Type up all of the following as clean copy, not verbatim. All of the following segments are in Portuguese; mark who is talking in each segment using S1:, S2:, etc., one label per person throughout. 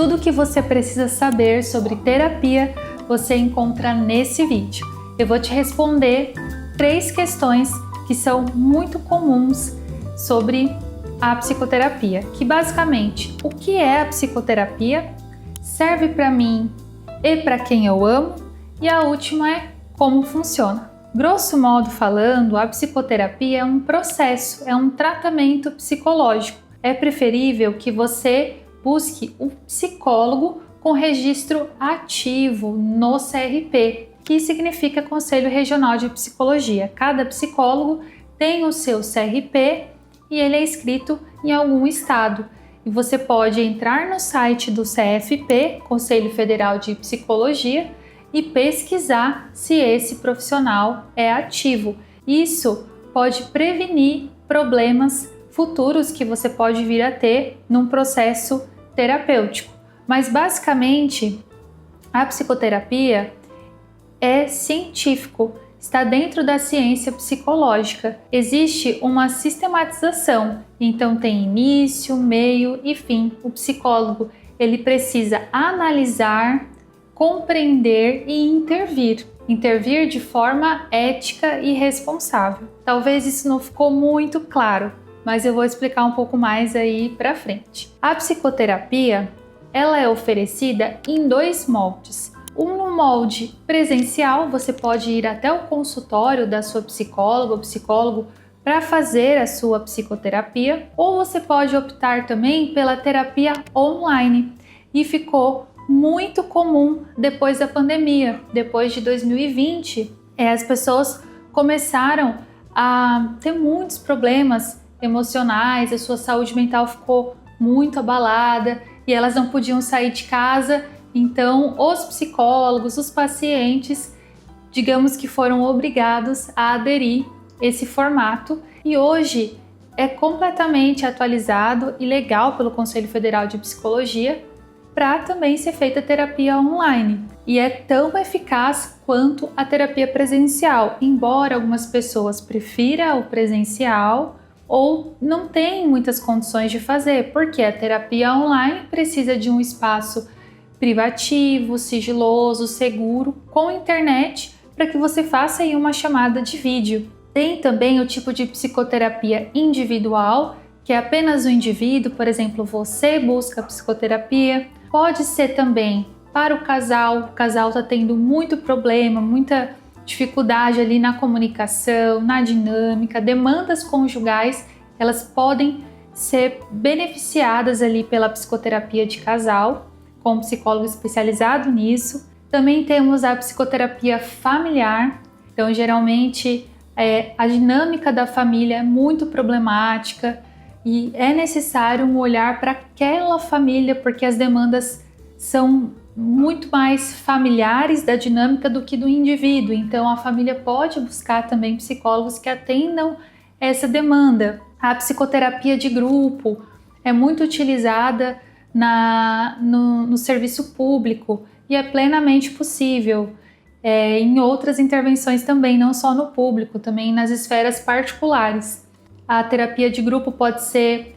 S1: Tudo o que você precisa saber sobre terapia você encontra nesse vídeo. Eu vou te responder 3 questões que são muito comuns sobre a psicoterapia, que basicamente, o que é a psicoterapia, serve para mim e para quem eu amo, e a última é como funciona. Grosso modo falando, a psicoterapia é um processo, é um tratamento psicológico. É preferível que você busque um psicólogo com registro ativo no CRP, que significa Conselho Regional de Psicologia. Cada psicólogo tem o seu CRP e ele é inscrito em algum estado. E você pode entrar no site do CFP, Conselho Federal de Psicologia, e pesquisar se esse profissional é ativo. Isso pode prevenir problemas futuros que você pode vir a ter num processo terapêutico. Mas basicamente, a psicoterapia é científico, está dentro da ciência psicológica. Existe uma sistematização, então tem início, meio e fim. O psicólogo, ele precisa analisar, compreender e intervir de forma ética e responsável. Talvez isso não ficou muito claro, mas eu vou explicar um pouco mais aí para frente. A psicoterapia, ela é oferecida em 2 moldes. No molde presencial, você pode ir até o consultório da sua psicóloga ou psicólogo para fazer a sua psicoterapia, ou você pode optar também pela terapia online. E ficou muito comum depois da pandemia. Depois de 2020, as pessoas começaram a ter muitos problemas emocionais, a sua saúde mental ficou muito abalada e elas não podiam sair de casa. Então, os psicólogos, os pacientes, digamos que foram obrigados a aderir esse formato, e hoje é completamente atualizado e legal pelo Conselho Federal de Psicologia para também ser feita terapia online. E é tão eficaz quanto a terapia presencial, embora algumas pessoas prefiram o presencial ou não tenham muitas condições de fazer, porque a terapia online precisa de um espaço privativo, sigiloso, seguro, com internet, para que você faça aí uma chamada de vídeo. Tem também o tipo de psicoterapia individual, que é apenas o indivíduo, por exemplo, você busca psicoterapia. Pode ser também para o casal está tendo muito problema, muita dificuldade ali na comunicação, na dinâmica, demandas conjugais, elas podem ser beneficiadas ali pela psicoterapia de casal, com um psicólogo especializado nisso. Também temos a psicoterapia familiar. Então, geralmente, a dinâmica da família é muito problemática e é necessário um olhar para aquela família, porque as demandas são muito mais familiares da dinâmica do que do indivíduo. Então, a família pode buscar também psicólogos que atendam essa demanda. A psicoterapia de grupo é muito utilizada no serviço público e é plenamente possível em outras intervenções também, não só no público, também nas esferas particulares. A terapia de grupo pode ser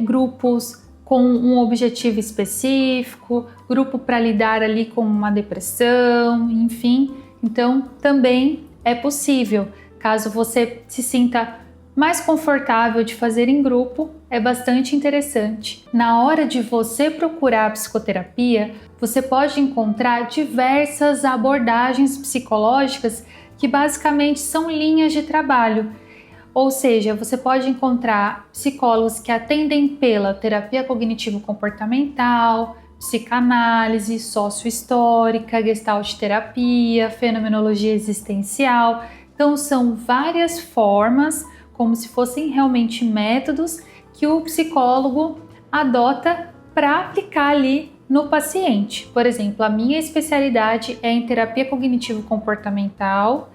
S1: grupos com um objetivo específico, grupo para lidar ali com uma depressão, enfim. Então, também é possível. Caso você se sinta mais confortável de fazer em grupo, é bastante interessante. Na hora de você procurar a psicoterapia, você pode encontrar diversas abordagens psicológicas que basicamente são linhas de trabalho. Ou seja, você pode encontrar psicólogos que atendem pela terapia cognitivo-comportamental, psicanálise, sociohistórica, gestalt terapia, fenomenologia existencial. Então, são várias formas, como se fossem realmente métodos que o psicólogo adota para aplicar ali no paciente. Por exemplo, a minha especialidade é em terapia cognitivo-comportamental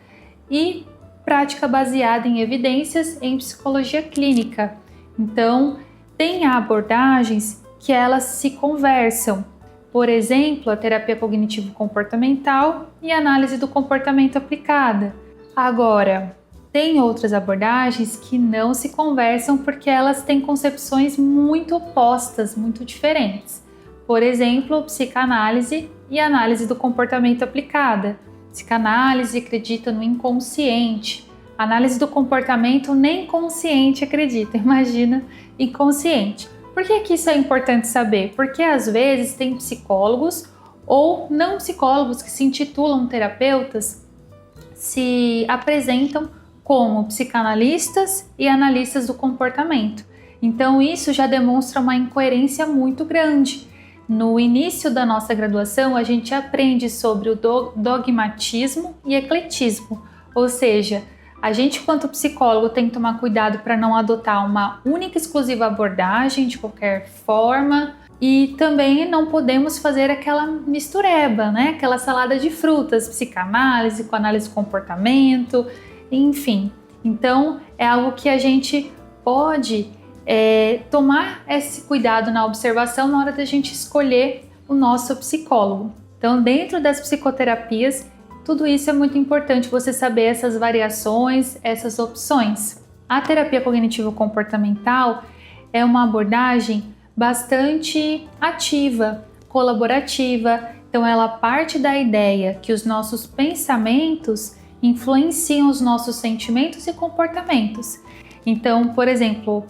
S1: e prática baseada em evidências em psicologia clínica. Então, tem abordagens que elas se conversam. Por exemplo, a terapia cognitivo-comportamental e a análise do comportamento aplicada. Agora, tem outras abordagens que não se conversam porque elas têm concepções muito opostas, muito diferentes. Por exemplo, psicanálise e análise do comportamento aplicada. Psicanálise acredita no inconsciente. Análise do comportamento nem consciente acredita, imagina inconsciente. Por que isso é importante saber? Porque às vezes tem psicólogos ou não psicólogos que se intitulam terapeutas, se apresentam como psicanalistas e analistas do comportamento. Então isso já demonstra uma incoerência muito grande. No início da nossa graduação, a gente aprende sobre o dogmatismo e ecletismo, ou seja, a gente, quanto psicólogo, tem que tomar cuidado para não adotar uma única e exclusiva abordagem de qualquer forma, e também não podemos fazer aquela mistureba, né? Aquela salada de frutas, psicanálise com análise de comportamento, enfim. Então, é algo que a gente pode tomar esse cuidado na observação na hora da gente escolher o nosso psicólogo. Então, dentro das psicoterapias, tudo isso é muito importante, você saber essas variações, essas opções. A terapia cognitivo-comportamental é uma abordagem bastante ativa, colaborativa. Então ela parte da ideia que os nossos pensamentos influenciam os nossos sentimentos e comportamentos. Então, por exemplo,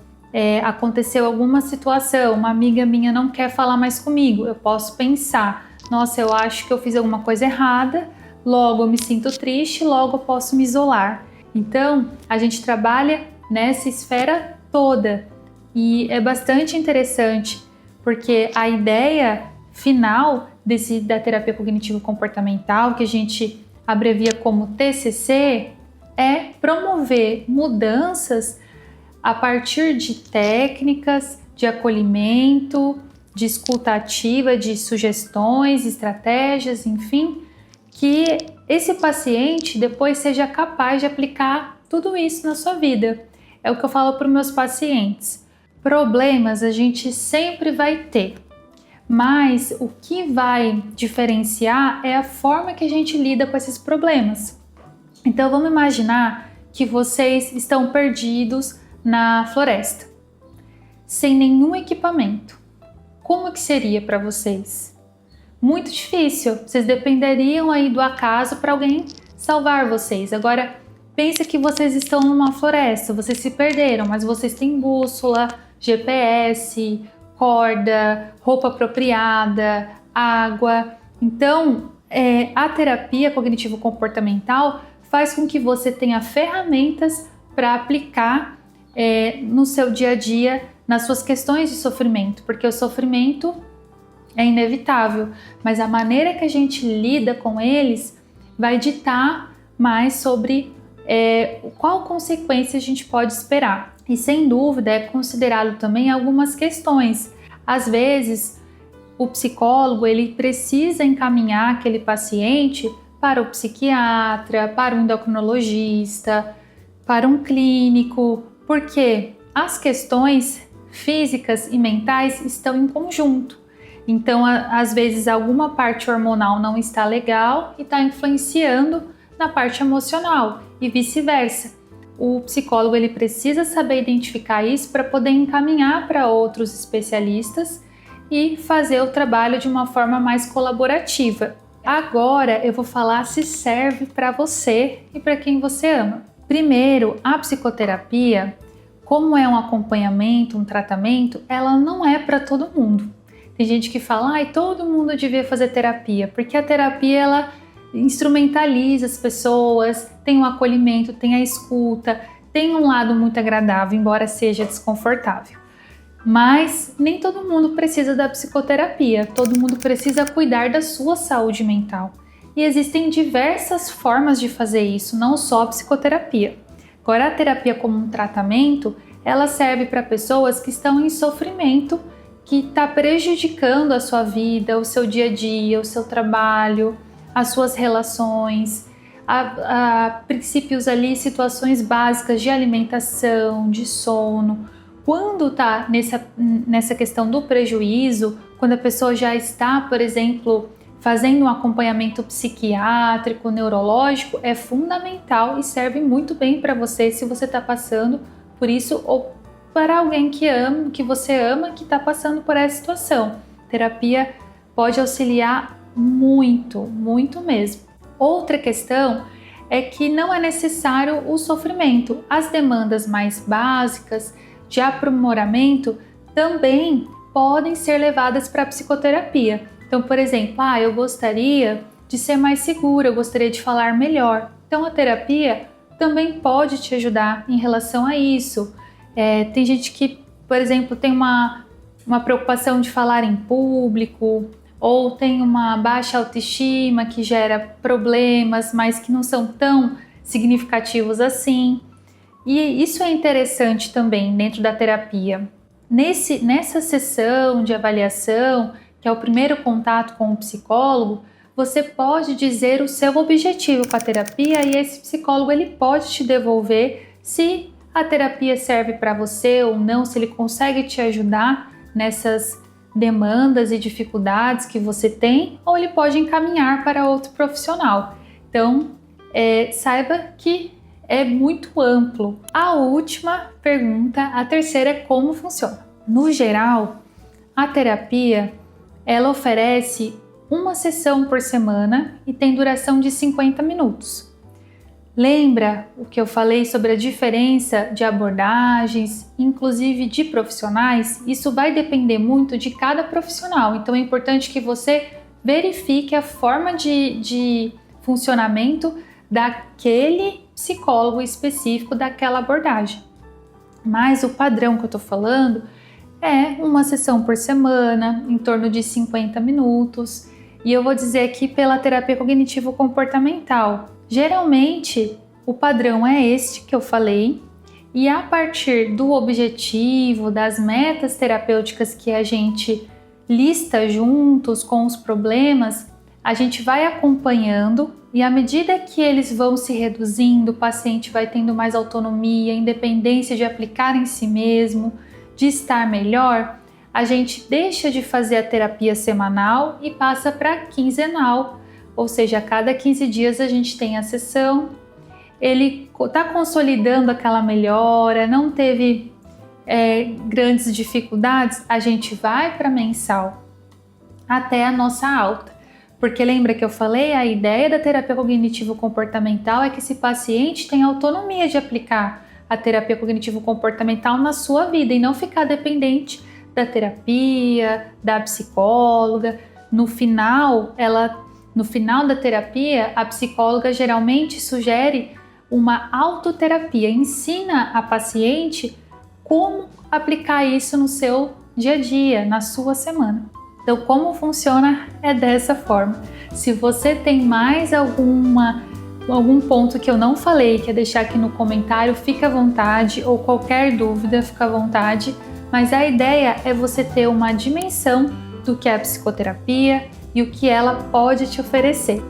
S1: aconteceu alguma situação, uma amiga minha não quer falar mais comigo, eu posso pensar, nossa, eu acho que eu fiz alguma coisa errada, logo eu me sinto triste, logo eu posso me isolar. Então, a gente trabalha nessa esfera toda e é bastante interessante porque a ideia final da terapia cognitivo-comportamental, que a gente abrevia como TCC, é promover mudanças a partir de técnicas de acolhimento, de escuta ativa, de sugestões, estratégias, enfim, que esse paciente depois seja capaz de aplicar tudo isso na sua vida. É o que eu falo para os meus pacientes. Problemas a gente sempre vai ter, mas o que vai diferenciar é a forma que a gente lida com esses problemas. Então vamos imaginar que vocês estão perdidos na floresta, sem nenhum equipamento. Como que seria para vocês? Muito difícil, vocês dependeriam aí do acaso para alguém salvar vocês. Agora, pensa que vocês estão numa floresta, vocês se perderam, mas vocês têm bússola, GPS, corda, roupa apropriada, água. Então, a terapia cognitivo-comportamental faz com que você tenha ferramentas para aplicar no seu dia a dia, nas suas questões de sofrimento, porque o sofrimento é inevitável, mas a maneira que a gente lida com eles vai ditar mais sobre qual consequência a gente pode esperar. E sem dúvida é considerado também algumas questões. Às vezes o psicólogo ele precisa encaminhar aquele paciente para o psiquiatra, para o endocrinologista, para um clínico, porque as questões físicas e mentais estão em conjunto. Então, às vezes, alguma parte hormonal não está legal e está influenciando na parte emocional e vice-versa. O psicólogo ele precisa saber identificar isso para poder encaminhar para outros especialistas e fazer o trabalho de uma forma mais colaborativa. Agora eu vou falar se serve para você e para quem você ama. Primeiro, a psicoterapia, como é um acompanhamento, um tratamento, ela não é para todo mundo. Tem gente que fala, todo mundo devia fazer terapia, porque a terapia ela instrumentaliza as pessoas, tem um acolhimento, tem a escuta, tem um lado muito agradável, embora seja desconfortável. Mas nem todo mundo precisa da psicoterapia, todo mundo precisa cuidar da sua saúde mental. E existem diversas formas de fazer isso, não só a psicoterapia. Agora, a terapia como um tratamento, ela serve para pessoas que estão em sofrimento, que está prejudicando a sua vida, o seu dia a dia, o seu trabalho, as suas relações, a princípios ali, situações básicas de alimentação, de sono. Quando está nessa questão do prejuízo, quando a pessoa já está, por exemplo, fazendo um acompanhamento psiquiátrico, neurológico, é fundamental e serve muito bem para você se você está passando por isso ou para alguém que você ama, que está passando por essa situação. Terapia pode auxiliar muito, muito mesmo. Outra questão é que não é necessário o sofrimento. As demandas mais básicas de aprimoramento também podem ser levadas para a psicoterapia. Então, por exemplo, eu gostaria de ser mais segura, eu gostaria de falar melhor. Então, a terapia também pode te ajudar em relação a isso. Tem gente que, por exemplo, tem uma preocupação de falar em público, ou tem uma baixa autoestima que gera problemas, mas que não são tão significativos assim. E isso é interessante também dentro da terapia. Nessa sessão de avaliação, que é o primeiro contato com o psicólogo, você pode dizer o seu objetivo com a terapia e esse psicólogo ele pode te devolver se a terapia serve para você ou não, se ele consegue te ajudar nessas demandas e dificuldades que você tem, ou ele pode encaminhar para outro profissional. Então, saiba que é muito amplo. A última pergunta, a terceira, é como funciona. No geral, a terapia ela oferece uma sessão por semana e tem duração de 50 minutos. Lembra o que eu falei sobre a diferença de abordagens, inclusive de profissionais? Isso vai depender muito de cada profissional, então é importante que você verifique a forma de funcionamento daquele psicólogo específico, daquela abordagem. Mas o padrão que eu tô falando é uma sessão por semana, em torno de 50 minutos, e eu vou dizer aqui pela terapia cognitivo-comportamental. Geralmente, o padrão é este que eu falei, e a partir do objetivo, das metas terapêuticas que a gente lista juntos com os problemas, a gente vai acompanhando e à medida que eles vão se reduzindo, o paciente vai tendo mais autonomia, independência de aplicar em si mesmo, de estar melhor, a gente deixa de fazer a terapia semanal e passa para quinzenal. Ou seja, a cada 15 dias a gente tem a sessão, ele está consolidando aquela melhora, não teve grandes dificuldades, a gente vai para mensal até a nossa alta. Porque lembra que eu falei, a ideia da terapia cognitivo-comportamental é que esse paciente tenha autonomia de aplicar a terapia cognitivo-comportamental na sua vida e não ficar dependente da terapia, da psicóloga. No final da terapia, a psicóloga geralmente sugere uma autoterapia, ensina a paciente como aplicar isso no seu dia a dia, na sua semana. Então, como funciona é dessa forma. Se você tem mais algum ponto que eu não falei, quer deixar aqui no comentário, fica à vontade, ou qualquer dúvida, fica à vontade. Mas a ideia é você ter uma dimensão do que é a psicoterapia e o que ela pode te oferecer.